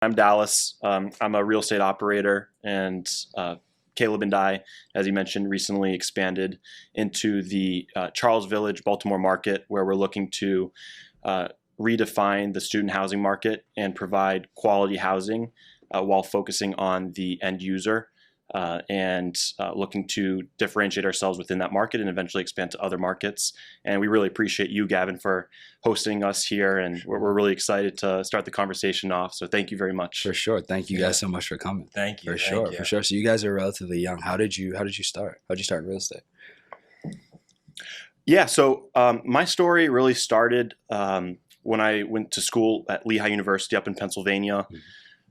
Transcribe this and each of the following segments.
I'm Dallas. I'm a real estate operator, and Caleb and I, as you mentioned, recently expanded into the Charles Village, Baltimore market, where we're looking to redefine the student housing market and provide quality housing while focusing on the end user and looking to differentiate ourselves within that market and eventually expand to other markets. And we really appreciate you, Gavin, for hosting us here, and we're really excited to start the conversation off. So thank you very much. For sure. Thank you guys so much for coming. Thank you. For sure. For sure. So you guys are relatively young. How did you start? How did you start in real estate? Yeah, so my story really started when I went to school at Lehigh University up in Pennsylvania.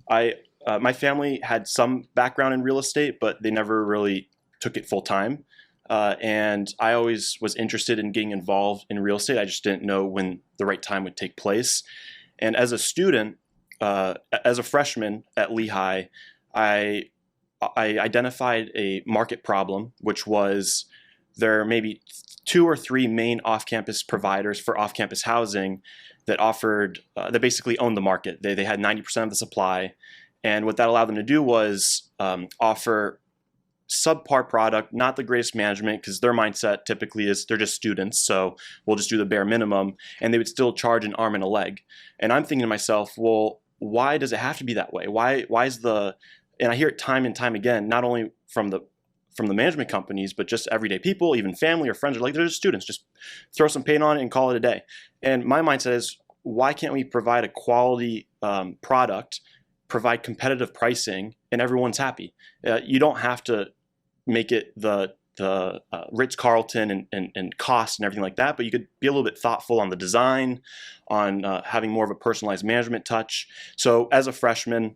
My family had some background in real estate, but they never really took it full time. And I always was interested in getting involved in real estate. I just didn't know when the right time would take place. And as a student, as a freshman at Lehigh, I identified a market problem, which was there are maybe 2 or 3 main off-campus providers for off-campus housing that offered, that basically owned the market. They had 90% of the supply. And what that allowed them to do was offer subpar product, not the greatest management, because their mindset typically is they're just students, so we'll just do the bare minimum, and they would still charge an arm and a leg. And I'm thinking to myself, well, why does it have to be that way? Why is the, and I hear it time and time again, not only from the management companies, but just everyday people, even family or friends are like, they're just students, just throw some paint on it and call it a day. And my mindset is, why can't we provide a quality product, provide competitive pricing, and everyone's happy? You don't have to make it the Ritz-Carlton and cost and everything like that, but you could be a little bit thoughtful on the design, on having more of a personalized management touch. So as a freshman,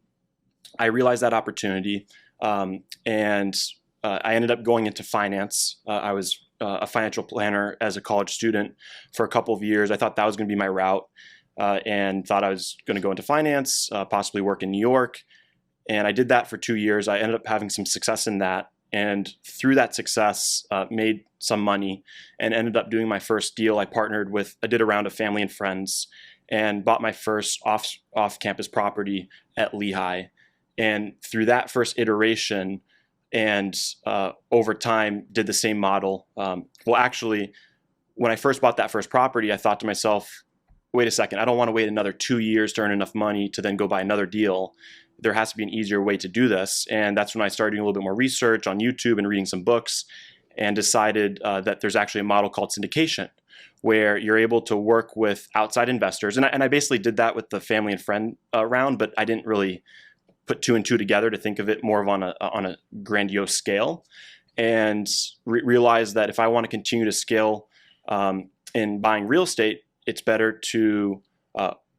I realized that opportunity, and I ended up going into finance. I was a financial planner as a college student for a couple of years. I thought that was going to be my route, and thought I was going to go into finance, possibly work in New York. And I did that for 2 years. I ended up having some success in that. And through that success, made some money and ended up doing my first deal. I did a round of family and friends and bought my first off-campus property at Lehigh. And through that first iteration and over time did the same model. Well, actually, when I first bought that first property, I thought to myself, wait a second, I don't want to wait another 2 years to earn enough money to then go buy another deal. There has to be an easier way to do this. And that's when I started doing a little bit more research on YouTube and reading some books and decided that there's actually a model called syndication, where you're able to work with outside investors. And I basically did that with the family and friend round, but I didn't really put 2 and 2 together to think of it more of on a grandiose scale, and realized that if I want to continue to scale in buying real estate, it's better to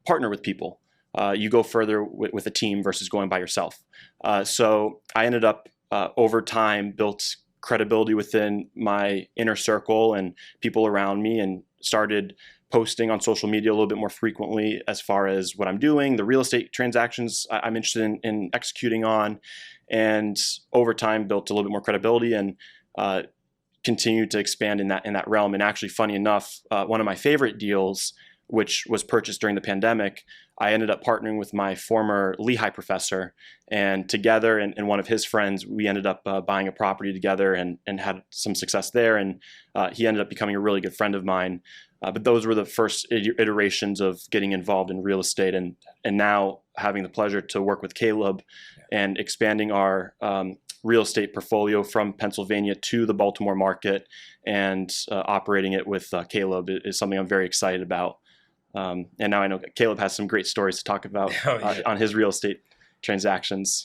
partner with people. You go further with a team versus going by yourself. So I ended up, over time, built credibility within my inner circle and people around me, and started posting on social media a little bit more frequently as far as what I'm doing, the real estate transactions I'm interested in executing on, and over time built a little bit more credibility and continued to expand in that realm. And actually, funny enough, one of my favorite deals, which was purchased during the pandemic, I ended up partnering with my former Lehigh professor, and together and one of his friends, we ended up buying a property together and had some success there. And he ended up becoming a really good friend of mine. But those were the first iterations of getting involved in real estate, and now having the pleasure to work with Caleb and expanding our real estate portfolio from Pennsylvania to the Baltimore market, and operating it with Caleb is something I'm very excited about. And now I know Caleb has some great stories to talk about on his real estate transactions.